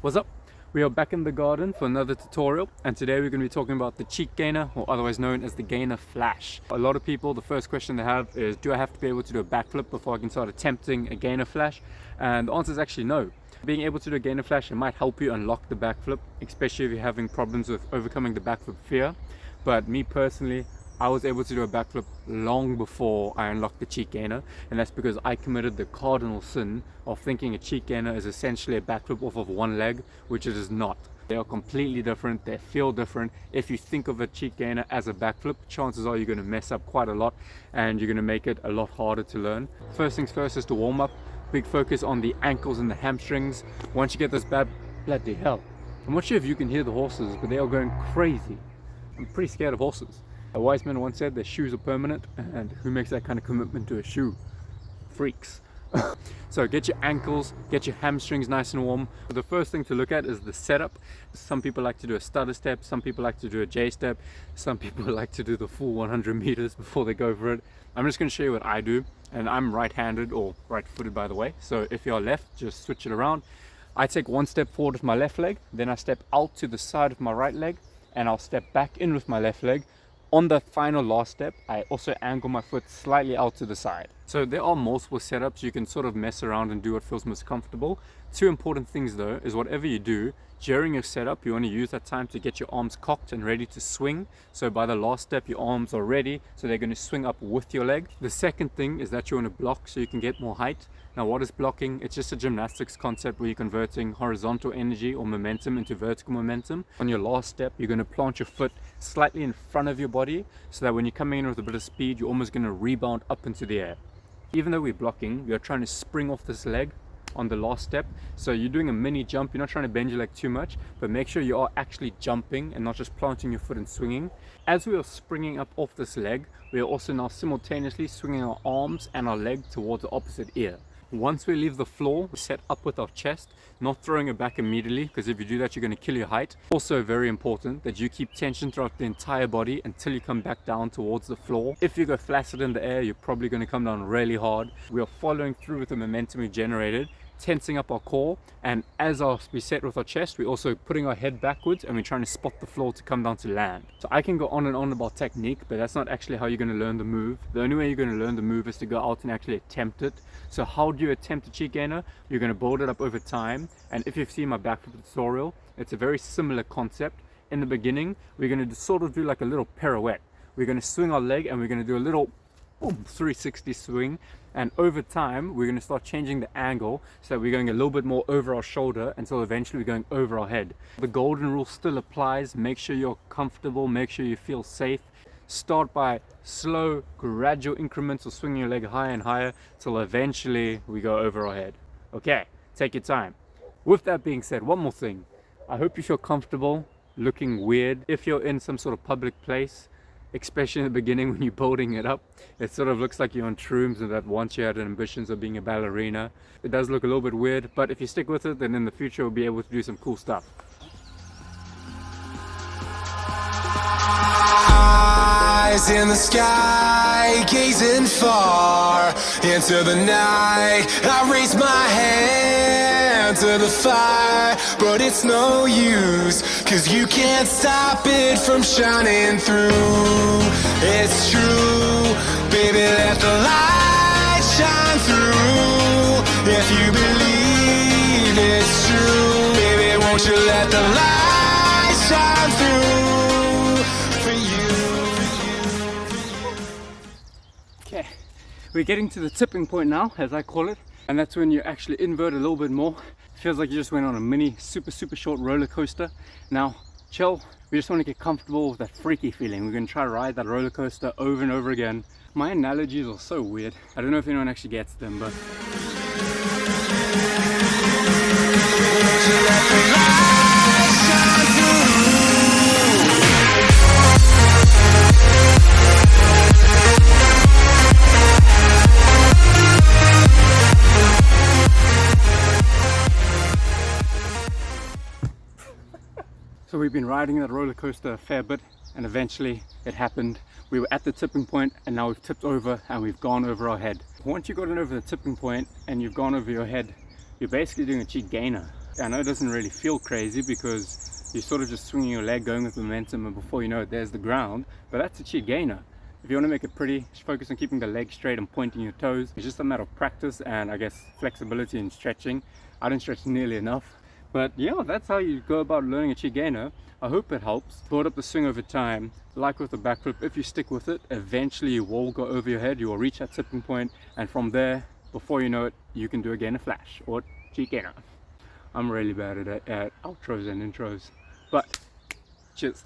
What's up? We are back in the garden for another tutorial, and today we're going to be talking about the cheat gainer, or otherwise known as the gainer flash. A lot of people, the first question they have is, do I have to be able to do a backflip before I can start attempting a gainer flash? And the answer is actually no. Being able to do a gainer flash, it might help you unlock the backflip, especially if you're having problems with overcoming the backflip fear. But me personally, I was able to do a backflip long before I unlocked the cheat gainer, and that's because I committed the cardinal sin of thinking a cheat gainer is essentially a backflip off of one leg, which it is not. They are completely different, they feel different. If you think of a cheat gainer as a backflip, chances are you're going to mess up quite a lot and you're going to make it a lot harder to learn. First things first is to warm up. Big focus on the ankles and the hamstrings. Once you get this bloody hell. I'm not sure if you can hear the horses, but they are going crazy. I'm pretty scared of horses. A wise man once said their shoes are permanent, and who makes that kind of commitment to a shoe? Freaks. So get your ankles, get your hamstrings nice and warm. The first thing to look at is the setup. Some people like to do a stutter step, some people like to do a J step, some people like to do the full 100 meters before they go for it. I'm just going to show you what I do, and I'm right-handed or right-footed, by the way. So if you're left, just switch it around. I take one step forward with my left leg, then I step out to the side of my right leg, and I'll step back in with my left leg. On the final last step, I also angle my foot slightly out to the side. So there are multiple setups. You can sort of mess around and do what feels most comfortable. Two important things though is whatever you do, during your setup, you want to use that time to get your arms cocked and ready to swing. So by the last step, your arms are ready, so they're going to swing up with your leg. The second thing is that you want to block so you can get more height. Now what is blocking? It's just a gymnastics concept where you're converting horizontal energy or momentum into vertical momentum. On your last step, you're going to plant your foot slightly in front of your body so that when you're coming in with a bit of speed, you're almost going to rebound up into the air. Even though we're blocking, we are trying to spring off this leg on the last step. So you're doing a mini jump, you're not trying to bend your leg too much, but make sure you are actually jumping and not just planting your foot and swinging. As we are springing up off this leg, we are also now simultaneously swinging our arms and our leg towards the opposite ear. Once we leave the floor, we set up with our chest, not throwing it back immediately, because if you do that, you're going to kill your height. Also very important that you keep tension throughout the entire body until you come back down towards the floor. If you go flaccid in the air, you're probably going to come down really hard. We are following through with the momentum we generated, tensing up our core, and as we set with our chest, we're also putting our head backwards and we're trying to spot the floor to come down to land. So I can go on and on about technique, but that's not actually how you're going to learn the move. The only way you're going to learn the move is to go out and actually attempt it. So how do you attempt a cheat gainer? You're going to build it up over time, and if you've seen my backflip tutorial, it's a very similar concept. In the beginning, we're going to sort of do like a little pirouette. We're going to swing our leg and we're going to do a little boom, 360 swing, and over time we're going to start changing the angle so that we're going a little bit more over our shoulder until eventually we're going over our head. The golden rule still applies. Make sure you're comfortable, make sure you feel safe. Start by slow, gradual increments of swinging your leg higher and higher till eventually we go over our head. Okay, take your time. With that being said, one more thing. I hope you feel comfortable looking weird. If you're in some sort of public place, especially in the beginning when you're building it up, it sort of looks like you're on shrooms and that once you had ambitions of being a ballerina. It does look a little bit weird, but if you stick with it, then in the future we'll be able to do some cool stuff. Eyes in the sky, gazing far into the night. I raise my hand to the fire, but it's no use, 'cause you can't stop it from shining through. It's true, baby, let the light shine through. If you believe it's true, baby, won't you let the light shine through for you. Okay, we're getting to the tipping point now, as I call it, and that's when you actually invert a little bit more. It feels like you just went on a mini super short roller coaster. Now chill, we just want to get comfortable with that freaky feeling. We're going to try to ride that roller coaster over and over again. My analogies are so weird, I don't know if anyone actually gets them, but so we've been riding that roller coaster a fair bit, and eventually it happened. We were at the tipping point and now we've tipped over and we've gone over our head. Once you've gotten over the tipping point and you've gone over your head, you're basically doing a cheat gainer. I know it doesn't really feel crazy because you're sort of just swinging your leg, going with momentum, and before you know it, there's the ground. But that's a cheat gainer. If you want to make it pretty, just focus on keeping the leg straight and pointing your toes. It's just a matter of practice and I guess flexibility and stretching. I don't stretch nearly enough. But yeah, that's how you go about learning a cheat gainer. I hope it helps. Build up the swing over time. Like with the backflip, if you stick with it, eventually you will go over your head. You will reach that tipping point, and from there, before you know it, you can do a gainer flash or cheat gainer. I'm really bad at outros and intros, but cheers.